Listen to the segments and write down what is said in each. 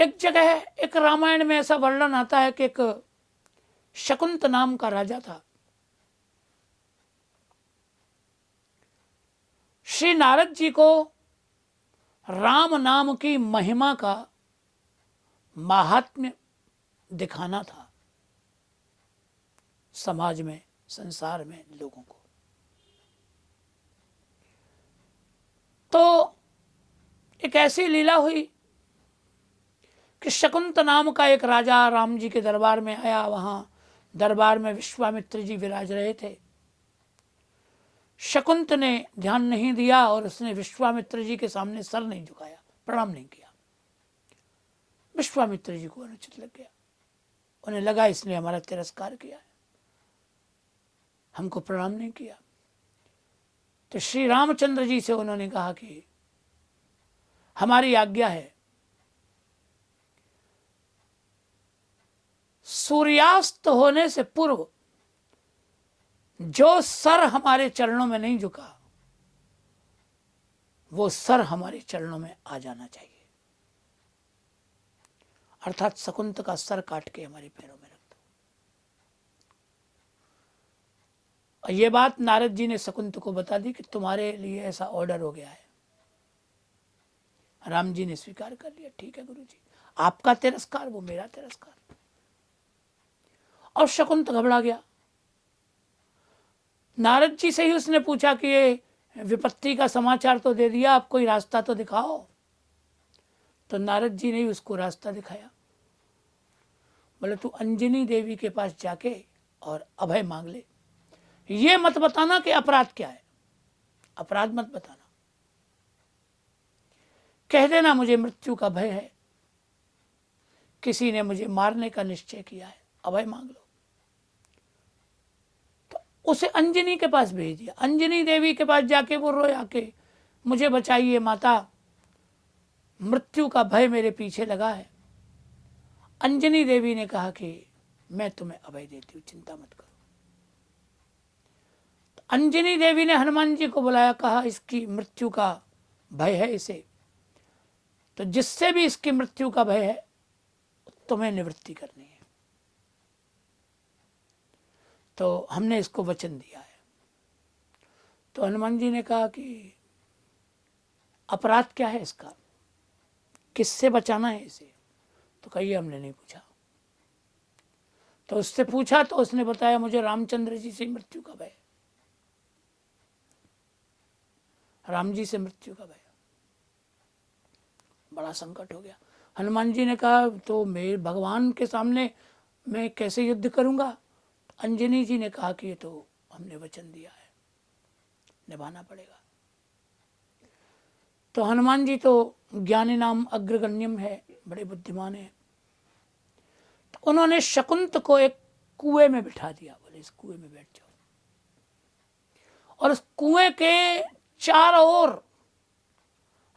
एक जगह एक रामायण में ऐसा वर्णन आता है कि एक शकुंत नाम का राजा था। श्री नारद जी को राम नाम की महिमा का महात्म्य दिखाना था समाज में, संसार में लोगों को। तो एक ऐसी लीला हुई कि शकुंत नाम का एक राजा राम जी के दरबार में आया। वहां दरबार में विश्वामित्र जी विराज रहे थे। शकुंत ने ध्यान नहीं दिया और उसने विश्वामित्र जी के सामने सर नहीं झुकाया, प्रणाम नहीं किया। विश्वामित्र जी को अनुचित लग गया। उन्हें लगा इसने हमारा तिरस्कार किया है, हमको प्रणाम नहीं किया। तो श्री रामचंद्र जी से उन्होंने कहा कि हमारी आज्ञा है, सूर्यास्त होने से पूर्व जो सर हमारे चरणों में नहीं झुका वो सर हमारे चरणों में आ जाना चाहिए। अर्थात शकुंत का सर काट के हमारे पैरों में रख दो। और ये बात नारद जी ने शकुंत को बता दी कि तुम्हारे लिए ऐसा ऑर्डर हो गया है। राम जी ने स्वीकार कर लिया, ठीक है गुरु जी, आपका तिरस्कार वो मेरा तिरस्कार। और शकुंत घबरा गया। नारद जी से ही उसने पूछा कि ये विपत्ति का समाचार तो दे दिया, आप कोई रास्ता तो दिखाओ। तो नारद जी ने ही उसको रास्ता दिखाया। बोले तू अंजनी देवी के पास जाके और अभय मांग ले। ये मत बताना कि अपराध क्या है, अपराध मत बताना। कह देना मुझे मृत्यु का भय है, किसी ने मुझे मारने का निश्चय किया है, अभय मांग लो। तो उसे अंजनी के पास भेज दिया। अंजनी देवी के पास जाके वो रोया कि मुझे बचाइए माता, मृत्यु का भय मेरे पीछे लगा है। अंजनी देवी ने कहा कि मैं तुम्हें अभय देती हूं, चिंता मत करो। तो अंजनी देवी ने हनुमान जी को बुलाया, कहा इसकी मृत्यु का भय है इसे, तो जिससे भी इसकी मृत्यु का भय है तुम्हें निवृत्ति करनी है। तो हमने इसको वचन दिया है। तो हनुमान जी ने कहा कि अपराध क्या है इसका, किससे बचाना है इसे? तो कहिए हमने नहीं पूछा। तो उससे पूछा तो उसने बताया मुझे रामचंद्र जी से मृत्यु का भय, राम जी से मृत्यु का भय। बड़ा संकट हो गया। हनुमान जी ने कहा तो मेरे भगवान के सामने मैं कैसे युद्ध करूंगा? अंजनी जी ने कहा कि ये तो हमने वचन दिया है, निभाना पड़ेगा। तो हनुमान जी तो ज्ञानी नाम अग्रगण्यम है, बड़े बुद्धिमान है। तो उन्होंने शकुंत को एक कुएं में बिठा दिया। बोले इस कुएं में बैठ जाओ। और उस कुएं के चारों ओर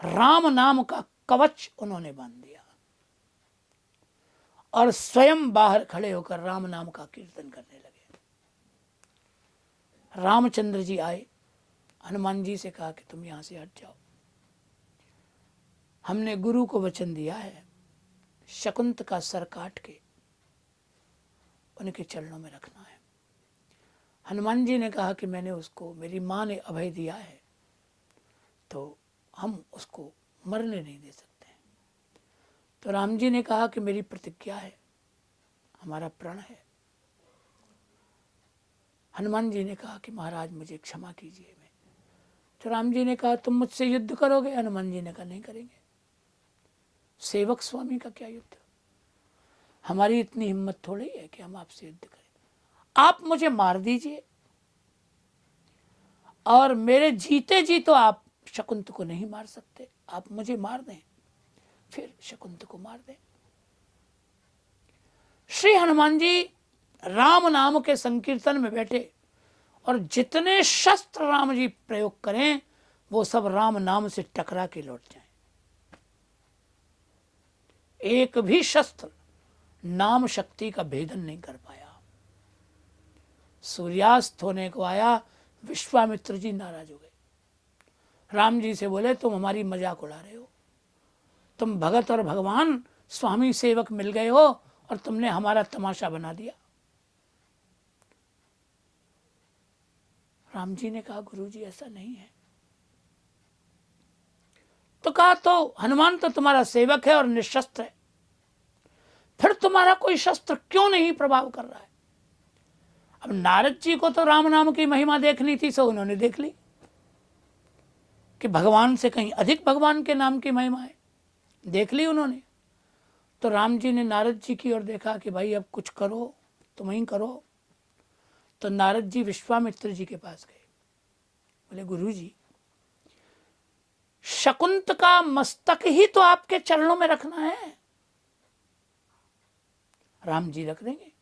राम नाम का कवच उन्होंने बांध दिया और स्वयं बाहर खड़े होकर राम नाम का कीर्तन करने लगे। रामचंद्र जी आए, हनुमान जी से कहा कि तुम यहां से हट जाओ, हमने गुरु को वचन दिया है शकुंत का सर काट के उनके चरणों में रखना है। हनुमान जी ने कहा कि मैंने उसको, मेरी माँ ने अभय दिया है तो हम उसको मरने नहीं दे सकते। तो राम जी ने कहा कि मेरी प्रतिज्ञा है, हमारा प्रण है। हनुमान जी ने कहा कि महाराज मुझे क्षमा कीजिए। मैं तो राम जी ने कहा तुम मुझसे युद्ध करोगे? हनुमान जी ने कहा नहीं करेंगे, सेवक स्वामी का क्या युद्ध, हमारी इतनी हिम्मत थोड़ी है कि हम आपसे युद्ध करें। आप मुझे मार दीजिए और मेरे जीते जी तो आप शकुंत को नहीं मार सकते, आप मुझे मार दें फिर शकुंत को मार दें। श्री हनुमान जी राम नाम के संकीर्तन में बैठे और जितने शस्त्र राम जी प्रयोग करें वो सब राम नाम से टकरा के लौट जाएं। एक भी शस्त्र नाम शक्ति का भेदन नहीं कर पाया। सूर्यास्त होने को आया, विश्वामित्र जी नाराज हो गए। राम जी से बोले तुम हमारी मजाक उड़ा रहे हो, तुम भगत और भगवान स्वामी सेवक मिल गए हो और तुमने हमारा तमाशा बना दिया। राम जी ने कहा गुरुजी ऐसा नहीं है। तो कहा तो हनुमान तो तुम्हारा सेवक है और निशस्त्र है, फिर तुम्हारा कोई शस्त्र क्यों नहीं प्रभाव कर रहा है? अब नारद जी को तो राम नाम की महिमा देखनी थी, सो उन्होंने देख ली कि भगवान से कहीं अधिक भगवान के नाम की महिमा है, देख ली उन्होंने। तो राम जी ने नारद जी की ओर देखा कि भाई अब कुछ करो, तुम ही करो। तो नारद जी विश्वामित्र जी के पास गए, बोले गुरुजी शकुंत का मस्तक ही तो आपके चरणों में रखना है। राम जी रख देंगे।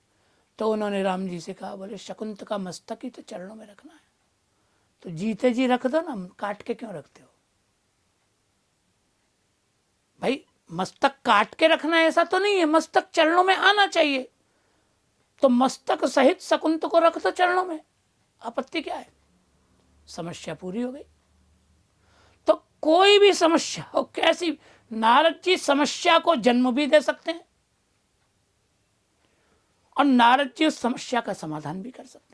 तो उन्होंने राम जी से कहा, बोले शकुंत का मस्तक ही तो चरणों में रखना है, तो जीते जी रख दो ना, काट के क्यों रखते हो? भाई मस्तक काट के रखना है ऐसा तो नहीं है, मस्तक चरणों में आना चाहिए। तो मस्तक सहित शकुंत को रख दो चरणों में, आपत्ति क्या है? समस्या पूरी हो गई। तो कोई भी समस्या हो कैसी, नारद जी समस्या को जन्म भी दे सकते हैं और नारद जी उस समस्या का समाधान भी कर सकते हैं।